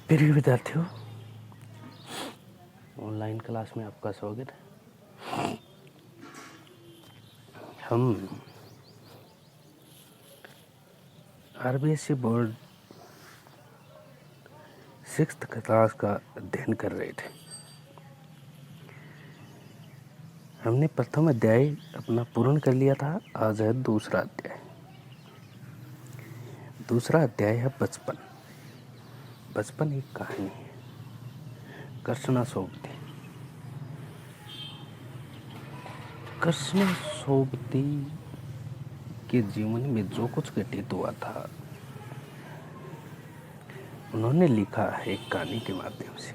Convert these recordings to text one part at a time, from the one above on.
प्रिय विद्यार्थियों, online class में आपका स्वागत है। हम आरबीएसई बोर्ड 6th क्लास का अध्ययन कर रहे थे। हमने प्रथम अध्याय अपना पूर्ण कर लिया था। आज है दूसरा अध्याय। दूसरा अध्याय है बचपन। बचपन एक कहानी है। कृष्णा सोबती। कृष्णा सोबती के जीवन में जो कुछ घटित हुआ था उन्होंने लिखा है एक कहानी के माध्यम से।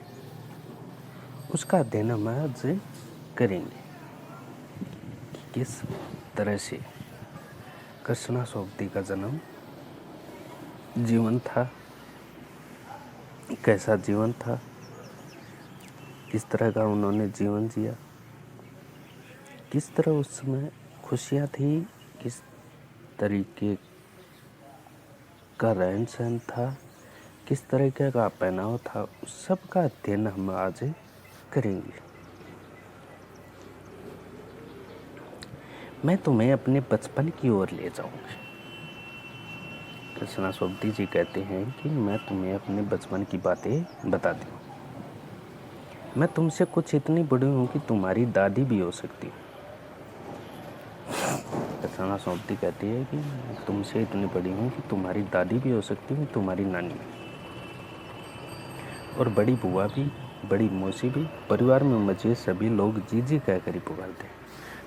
उसका अध्ययन हम आज करेंगे कि किस तरह से कृष्णा सोबती का जन्म, जीवन था, कैसा जीवन था, किस तरह का उन्होंने जीवन जिया, किस तरह उस समय खुशियाँ थी, किस तरीके का रहन सहन था, किस तरीके का पहनावा था, उस सब का अध्ययन हम आज करेंगे। मैं तुम्हें अपने बचपन की ओर ले जाऊंगी। कृष्णा सोबती जी कहते हैं कि मैं तुम्हें अपने बचपन की बातें बता दूं। मैं तुमसे कुछ इतनी बड़ी हूँ कि तुम्हारी दादी भी हो सकती है। कृष्णा सोबती कहती है कि मैं तुमसे इतनी बड़ी हूँ कि तुम्हारी दादी भी हो सकती है, तुम्हारी नानी भी, और बड़ी बुआ भी, बड़ी मौसी भी। परिवार में मुझे सभी लोग जीजी कहकर ही पुकारते हैं।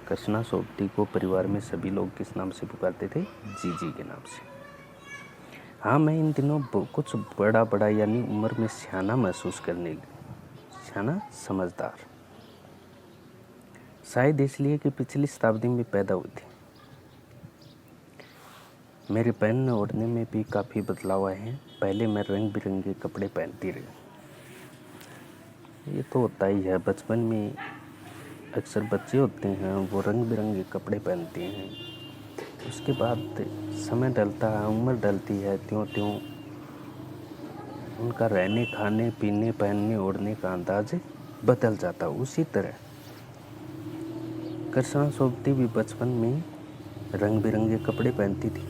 कृष्णा सोबती को परिवार में सभी लोग किस नाम से पुकारते थे? जीजी के नाम से। हाँ, मैं इन दिनों कुछ बड़ा यानी उम्र में सियाना महसूस करने लगी। सियाना, समझदार। शायद इसलिए कि पिछली शताब्दी में पैदा हुई थी। मेरे पहनने ओढ़ने में भी काफ़ी बदलाव आए हैं। पहले मैं रंग बिरंगे कपड़े पहनती रही। ये तो होता ही है, बचपन में अक्सर बच्चे होते हैं वो रंग बिरंगे कपड़े पहनते हैं। उसके बाद समय ढलता है, उम्र ढलती है, त्यों त्यों उनका रहने, खाने, पीने, पहनने, ओढ़ने का अंदाज बदल जाता है। उसी तरह कृष्णा सोबती भी बचपन में रंग बिरंगे कपड़े पहनती थी।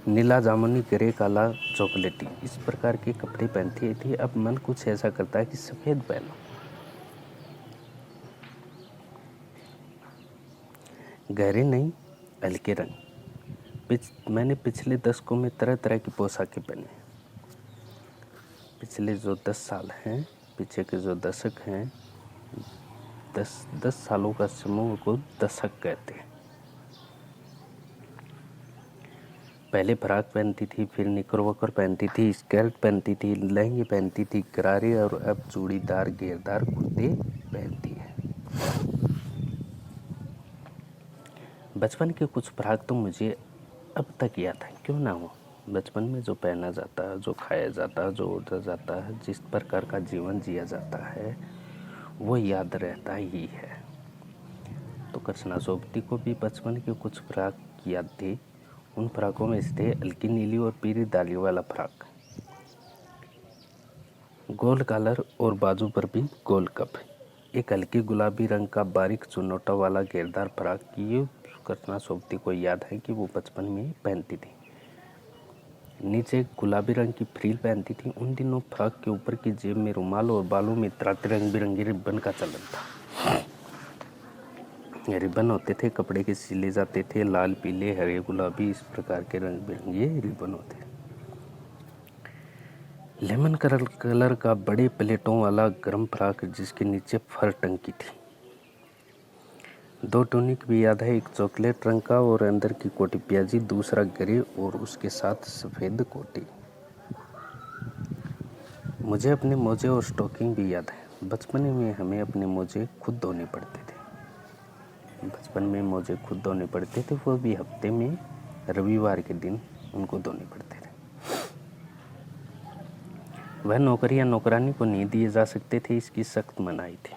नीला, जामुनी, ग्रे, काला, चॉकलेटी, इस प्रकार के कपड़े पहनती थी। अब मन कुछ ऐसा करता है कि सफ़ेद पहनो। गहरे नहीं, हल्के रंग। मैंने पिछले दशकों में तरह तरह की पोशाकें पहनी। पिछले जो 10 साल हैं, पीछे के जो दशक हैं, 10 सालों का समूह को दशक कहते हैं। पहले फ्रॉक पहनती थी, फिर निकरवकर पहनती थी, स्कर्ट पहनती थी, लहंगे पहनती थी, गरारे, और अब चूड़ीदार घेरदार कुर्ते पहनती है। बचपन के कुछ फ्रॉक तो मुझे अब तक याद है, क्यों ना हो। बचपन में जो पहना जाता है, जो खाया जाता है, जो ओढ़ा जाता है, जिस प्रकार का जीवन जिया जाता है, वो याद रहता ही है। तो कृष्णा सोबती को भी बचपन के कुछ फ्रॉक याद थे। उन फ्रॉकों में से थे हल्की नीली और पीली डालियों वाला फ्रॉक, गोल कॉलर और बाजू पर भी गोल कप, एक हल्की गुलाबी रंग का बारीक चुनौटा वाला घेरदार फ्रॉक। ये कृष्णा सोबती को याद है कि वो बचपन में पहनती थी। नीचे गुलाबी रंग की फ्रील पहनती थी। उन दिनों फ्रॉक के ऊपर की जेब में रुमाल और बालों में रंग बिरंगे रिबन का चलन था। रिबन होते थे, कपड़े के सिले जाते थे, लाल, पीले, हरे, गुलाबी, इस प्रकार के रंग बिरंगे रिबन होते। लेमन कलर का बड़े प्लेटों वाला गर्म फ्रॉक जिसके नीचे फर टंकी थी। 2 टूनिक भी याद है, एक चॉकलेट रंग का और अंदर की कोटी प्याजी, दूसरा ग्रे और उसके साथ सफ़ेद कोटी। मुझे अपने मोजे और स्टॉकिंग भी याद है। बचपन में हमें अपने मोजे खुद धोने पड़ते थे। वो भी हफ्ते में रविवार के दिन उनको धोने पड़ते थे। वह नौकर या नौकरानी को नहीं दिए जा सकते थे, इसकी सख्त मनाही थी।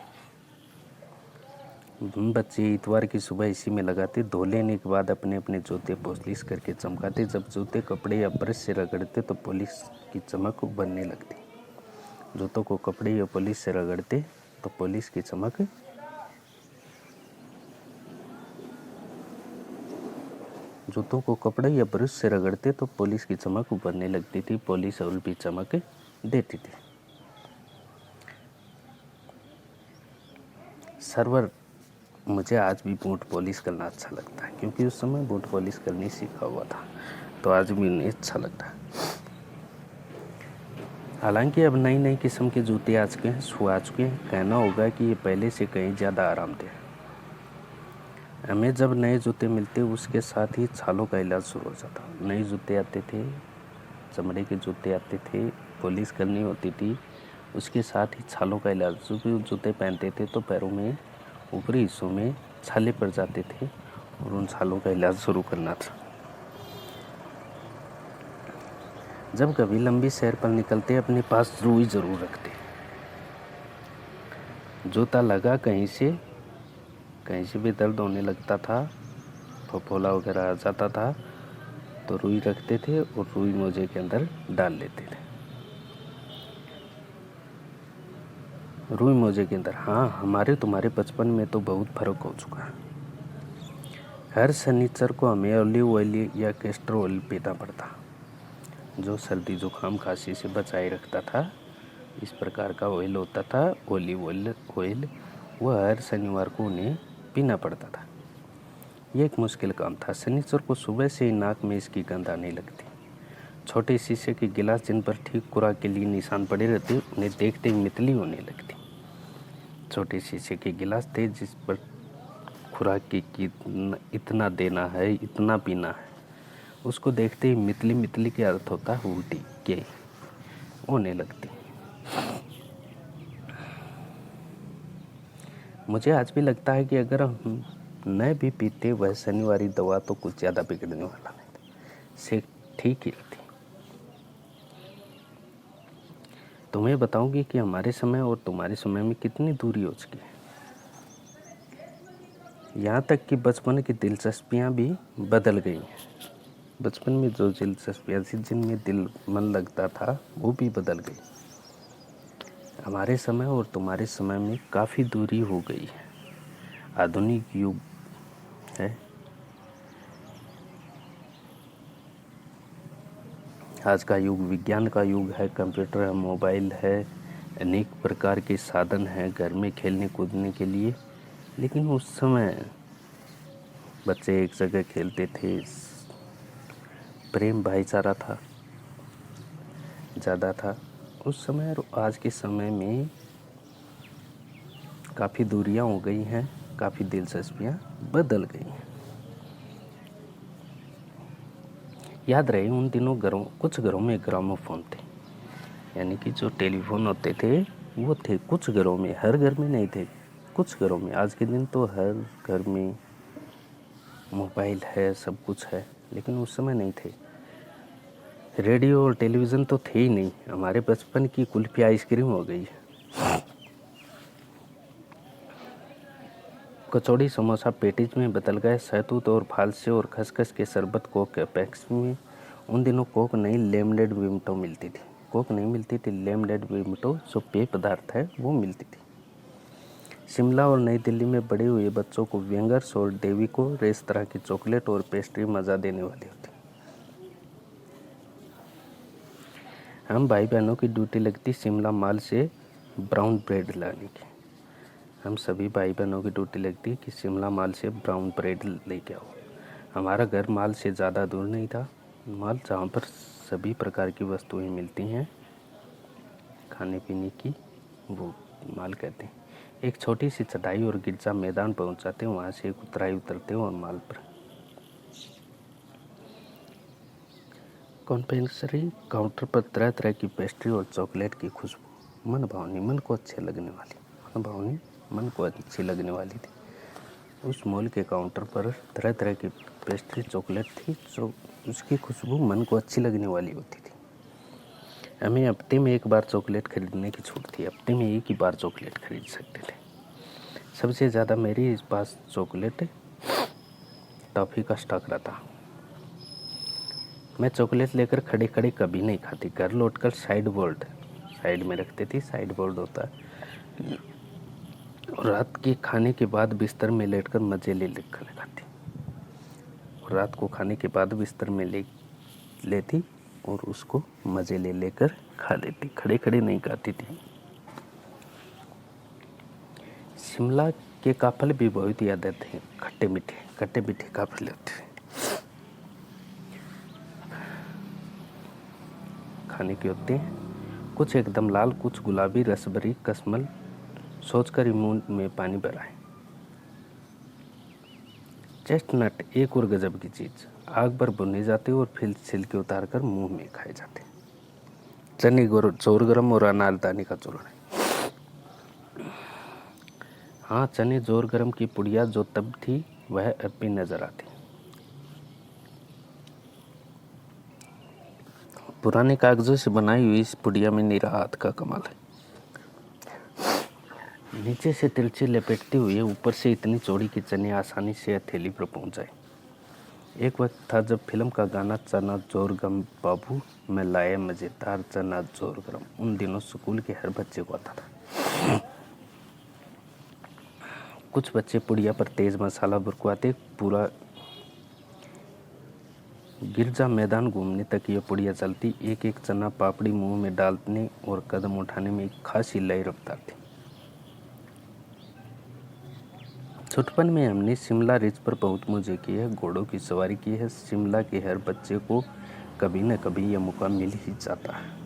बच्चे इतवार की सुबह इसी में लगाते, धो लेने के बाद अपने अपने जूते पॉलिश करके चमकाते। जब जूते कपड़े या ब्रश से रगड़ते तो पॉलिश की चमक बनने लगती। जूतों को कपड़े या पॉलिश से रगड़ते तो पॉलिश की चमक जूतों को कपड़े या ब्रश से रगड़ते तो पॉलिश की चमक उभरने लगती थी। पॉलिश और भी चमक देती थी। सर्वर मुझे आज भी बूट पॉलिश करना अच्छा लगता है, क्योंकि उस समय बूट पॉलिश करनी सीखा हुआ था, तो आज भी उन्हें अच्छा लगता है। हालांकि अब नई नई किस्म के जूते आ चुके हैं, शू आ चुके हैं। कहना होगा कि ये पहले से कहीं ज़्यादा आराम थे। हमें जब नए जूते मिलते उसके साथ ही छालों का इलाज शुरू हो जाता। नए जूते आते थे, चमड़े के जूते आते थे, पॉलिश करनी होती थी, उसके साथ ही छालों का इलाज। जो जूते पहनते थे तो पैरों में ऊपरी हिस्सों में छाले पड़ जाते थे और उन छालों का इलाज शुरू करना था। जब कभी लंबी सैर पर निकलते अपने पास रुई ज़रूर रखते। जूता लगा कहीं से भी दर्द होने लगता था, फफोला वगैरह आ जाता था, तो रुई रखते थे और रुई मोजे के अंदर डाल लेते थे। रुई मोजे के अंदर। हाँ, हमारे तुम्हारे बचपन में तो बहुत फर्क हो चुका है। हर शनिचर को हमें ऑलिव ऑयल या कैस्टर ऑयल पीना पड़ता, जो सर्दी जुकाम खांसी से बचाए रखता था। इस प्रकार का ऑयल होता था, ऑलिव ऑयल। वह हर शनिवार को उन्हें पीना पड़ता था। ये एक मुश्किल काम था। शनिचर को सुबह से ही नाक में इसकी गंध आने लगती। छोटे शीशे के गिलास जिन पर ठीक खुराक के लिए निशान पड़े रहते, उन्हें देखते ही मितली होने लगती। छोटे शीशे के गिलास थे जिस पर खुराक की इतना देना है, इतना पीना है, उसको देखते ही मितली के अर्थ होता है उल्टी के होने लगती। मुझे आज भी लगता है कि अगर हम न भी पीते वह शनिवारी दवा तो कुछ ज़्यादा बिगड़ने वाला नहीं, से ठीक ही रहती। तुम्हें बताऊंगी कि हमारे समय और तुम्हारे समय में कितनी दूरी हो चुकी है। यहाँ तक कि बचपन की दिलचस्पियाँ भी बदल गई हैं। बचपन में जो दिलचस्पियाँ थी, जिनमें दिल मन लगता था, वो भी बदल गई। हमारे समय और तुम्हारे समय में काफ़ी दूरी हो गई है। आधुनिक युग है, आज का युग विज्ञान का युग है। कंप्यूटर है, मोबाइल है, अनेक प्रकार के साधन हैं घर में खेलने कूदने के लिए। लेकिन उस समय बच्चे एक जगह खेलते थे, प्रेम भाईचारा था, ज़्यादा था उस समय। और आज के समय में काफ़ी दूरियां हो गई हैं, काफ़ी दिलचस्पियां बदल गई हैं। याद रहे उन दिनों कुछ घरों में ग्रामोफोन थे, यानी कि जो टेलीफोन होते थे वो थे कुछ घरों में, हर घर में नहीं थे, कुछ घरों में। आज के दिन तो हर घर में मोबाइल है, सब कुछ है, लेकिन उस समय नहीं थे। रेडियो और टेलीविज़न तो थे ही नहीं। हमारे बचपन की कुल्फी आइसक्रीम हो गई है। कचौड़ी समोसा पेटीज में बदल गए। शहतूत और फालसे और खसखस के शरबत कोक पैक्स में। उन दिनों कोक नहीं, लेमनेड विमटो मिलती थी। कोक नहीं मिलती थी, लेमनेड विमटो जो पेय पदार्थ है वो मिलती थी। शिमला और नई दिल्ली में बड़े हुए बच्चों को वेंगर्स और डेविको रेस तरह की चॉकलेट और पेस्ट्री मज़ा देने वाली होती। हम भाई बहनों की ड्यूटी लगती शिमला मॉल से ब्राउन ब्रेड लाने की। हम सभी भाई बहनों की ड्यूटी लगती कि शिमला मॉल से ब्राउन ब्रेड लेके आओ। हमारा घर मॉल से ज़्यादा दूर नहीं था। मॉल जहाँ पर सभी प्रकार की वस्तुएं मिलती हैं खाने पीने की, वो मॉल कहते हैं। एक छोटी सी चटाई और गिरजा मैदान पहुँच जाते हैं, वहाँ से एक उतराई उतरते हैं और मॉल पर कॉन्फेक्शनरी काउंटर पर तरह तरह की पेस्ट्री और चॉकलेट की खुशबू मन भावनी, मन को अच्छी लगने वाली थी। उस मॉल के काउंटर पर तरह तरह की पेस्ट्री चॉकलेट थी, जो उसकी खुशबू मन को अच्छी लगने वाली होती थी। हमें हफ्ते में एक बार चॉकलेट खरीदने की छूट थी। हफ्ते में एक ही बार चॉकलेट खरीद सकते थे। सबसे ज़्यादा मेरे इस पास चॉकलेट टॉफ़ी का स्टॉक रहता। मैं चॉकलेट लेकर खड़े खड़े कभी नहीं खाती, घर लौटकर साइड में रखती थी। साइड बोर्ड होता है। और रात के खाने के बाद बिस्तर में लेटकर मज़े ले लेकर खाती। और रात को खाने के बाद बिस्तर में लेती और उसको मज़े ले लेकर खा लेती, खड़े खड़े नहीं खाती थी। शिमला के काफल भी बहुत याद आते हैं, खट्टे मीठे काफल होते हैं। खाने के होते हैं कुछ एकदम लाल, कुछ गुलाबी, रसभरी, कस्मल, सोचकर ही मुंह में पानी भरा है। चेस्टनट एक और गजब की चीज, आग पर भुने जाते और फिर छिलके उतार कर मुंह में खाए जाते। चने जोर गरम और अनारदाने का चूर्ण। हाँ, चने जोर गरम की पुड़िया जो तब थी वह अब भी नजर आती। पुराने कागजों से बनाई हुई इस पुड़िया में निरा हाथ का कमाल है। नीचे से तिरछे लपेटते हुए ऊपर से इतनी चौड़ी कि चने आसानी से हथेली पर पहुंच जाए। एक वक्त था जब फिल्म का गाना चना जोर गम बाबू में लाए मजेदार चना जोर गरम उन दिनों स्कूल के हर बच्चे को आता था। कुछ बच्चे पुड़िया पर तेज मसाला बुरकवाते, पूरा गिरजा मैदान घूमने तक ये पुड़िया चलती। एक एक चना पापड़ी मुंह में डालने और कदम उठाने में एक खासी लय रफ्तार थी। छुटपन में हमने शिमला रिज पर बहुत मजे किए हैं, घोड़ों की सवारी की है। शिमला के हर बच्चे को कभी न कभी यह मौका मिल ही जाता है।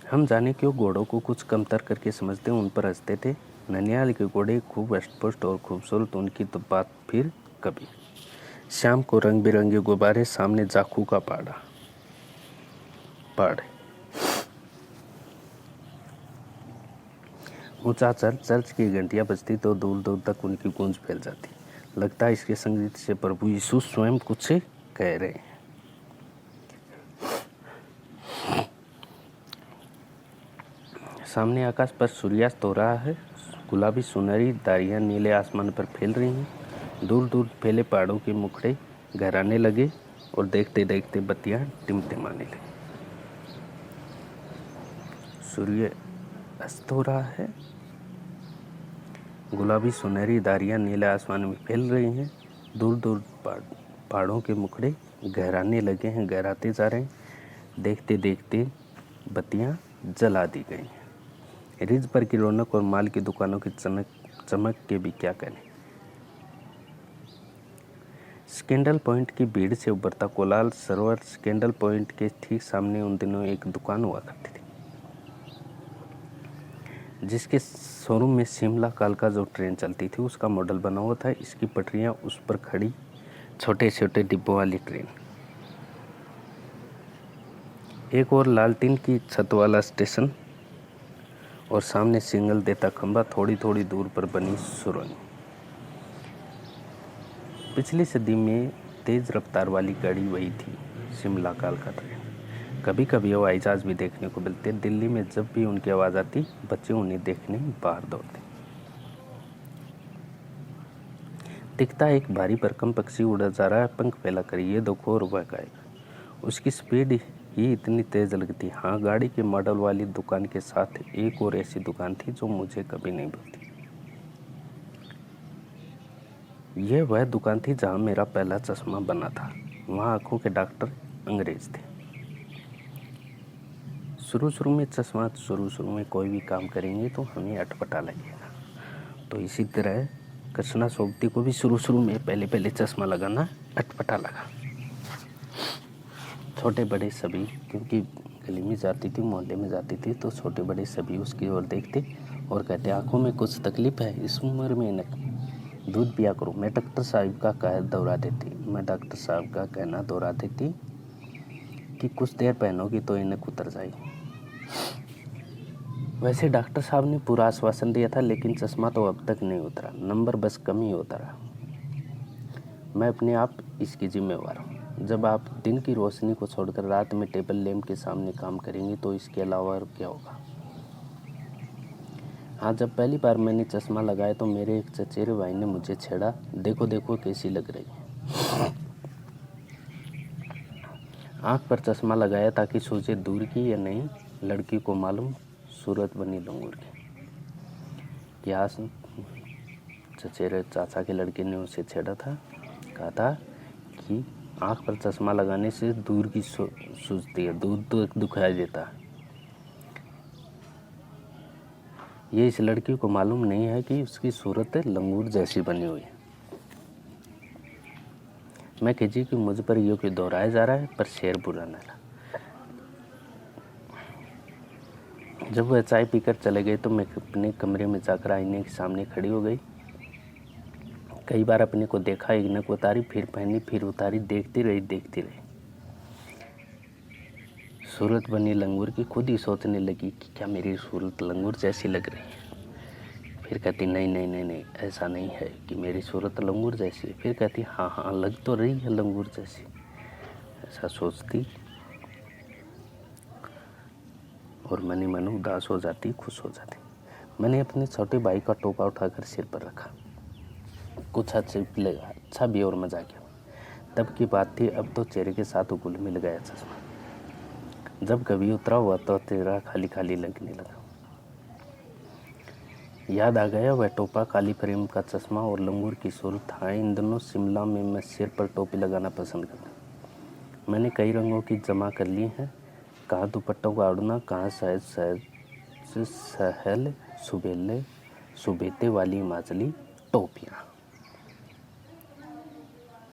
हम जाने क्यों घोड़ों को कुछ कमतर करके समझते, उन पर हंसते थे। ननिहाल के घोड़े खूब अष्टपुष्ट और खूबसूरत, उनकी तो बात फिर कभी। शाम को रंग बिरंगे गुब्बारे, सामने जाखू का पहाड़, ऊंचा चर्च की घंटियां बजती तो दूर दूर तक उनकी गूंज फैल जाती। लगता है इसके संगीत से प्रभु यीशु स्वयं कुछ कह रहे हैं। सामने आकाश पर सूर्यास्त हो रहा है। गुलाबी सुनहरी धारियां नीले आसमान पर फैल रही हैं। दूर दूर फैले पहाड़ों के मुखड़े गहराने लगे और देखते देखते बत्तियां टिमटिमाने लगी। सूर्य अस्त हो रहा है। गुलाबी सुनहरी धारियां नीले आसमान में फैल रही हैं। दूर दूर पहाड़ों के मुखड़े गहराने लगे हैं, गहराते जा रहे हैं। देखते देखते बत्तियां जला दी गई हैं। रिज पर की रौनक और माल की दुकानों की चमक के भी क्या करें। स्कैंडल पॉइंट की भीड़ से उभरता कोलाल सरोवर। स्कैंडल पॉइंट के ठीक सामने उन दिनों एक दुकान हुआ करती थी, जिसके शोरूम में शिमला कालका जो ट्रेन चलती थी उसका मॉडल बना हुआ था। इसकी पटरियां, उस पर खड़ी छोटे छोटे डिब्बों वाली ट्रेन, एक और लालटीन की छत वाला स्टेशन और सामने सिग्नल देता खंभा, थोड़ी थोड़ी दूर पर बनी सुरंग। पिछली सदी में तेज रफ्तार वाली गाड़ी वही थी, शिमला कालका ट्रेन। कभी कभी हवाई जहाज भी देखने को मिलते। दिल्ली में जब भी उनकी आवाज़ आती, बच्चे उन्हें देखने बाहर दौड़ते। दिखता एक भारी भरकम पक्षी उड़ा जा रहा है, पंख फैलाकर, ये देखो, और वह गायब। उसकी स्पीड ही इतनी तेज लगती। हाँ, गाड़ी के मॉडल वाली दुकान के साथ एक और ऐसी दुकान थी जो मुझे कभी नहीं भूलती। यह वह दुकान थी जहाँ मेरा पहला चश्मा बना था। वहाँ आंखों के डॉक्टर अंग्रेज थे। शुरू में कोई भी काम करेंगे तो हमें अटपटा लगेगा। तो इसी तरह कृष्णा सोबती को भी शुरू में पहले चश्मा लगाना अटपटा लगा। छोटे बड़े सभी, क्योंकि गली में जाती थी, मोहल्ले में जाती थी, तो छोटे बड़े सभी उसकी ओर देखते और कहते, आंखों में कुछ तकलीफ है, इस उम्र में न दूध पिया करो। मैं डॉक्टर साहब का कहना दोहरा देती कि कुछ देर पहनोगी तो इन्हें उतर जाएगी। वैसे डॉक्टर साहब ने पूरा आश्वासन दिया था, लेकिन चश्मा तो अब तक नहीं उतरा, नंबर बस कम ही उतरा। मैं अपने आप इसकी जिम्मेवार हूँ। जब आप दिन की रोशनी को छोड़कर रात में टेबल लैंप के सामने काम करेंगे तो इसके अलावा और क्या होगा। हाँ, जब पहली बार मैंने चश्मा लगाया तो मेरे एक चचेरे भाई ने मुझे छेड़ा, देखो देखो कैसी लग रही है। आँख पर चश्मा लगाया ताकि सोचे दूर की या नहीं, लड़की को मालूम सूरत बनी लंगूर की। यहाँ चचेरे चाचा के लड़के ने उसे छेड़ा था, कहा था कि आँख पर चश्मा लगाने से दूर की सूझती है, दूर तो दिखाई देता है। ये इस लड़की को मालूम नहीं है कि उसकी सूरत लंगूर जैसी बनी हुई है। मैं खिजी कि मुझ पर यो क्यों दोहराया जा रहा है, पर शेर बुरा न लगा। जब वह चाय पीकर चले गए तो मैं अपने कमरे में जाकर आईने के सामने खड़ी हो गई। कई बार अपने को देखा, एक नक उतारी, फिर पहनी, फिर उतारी, देखती रही। सूरत बनी लंगूर की। खुद ही सोचने लगी कि क्या मेरी सूरत लंगूर जैसी लग रही है। फिर कहती नहीं, ऐसा नहीं है कि मेरी सूरत लंगूर जैसी है। फिर कहती हाँ, लग तो रही है लंगूर जैसी। ऐसा सोचती और मन ही मन उदास हो जाती, खुश हो जाती। मैंने अपने छोटे भाई का टोपा उठाकर सिर पर रखा। कुछ अच्छा भी और मजा किया। तब की बात थी, अब तो चेहरे के साथ घुल मिल गया चश्मा। जब कभी उतरा हुआ तो चेहरा खाली खाली लगने लगा। याद आ गया वह टोपा, काली फ्रेम का चश्मा और लंगूर की सूरत। हाँ, इन दोनों शिमला में मैं सिर पर टोपी लगाना पसंद करता। मैंने कई रंगों की जमा कर ली हैं, कहाँ दुपट्टों का उड़ना, कहाँ सहल सुबेले सुबेते वाली हिमाचली टोपियाँ।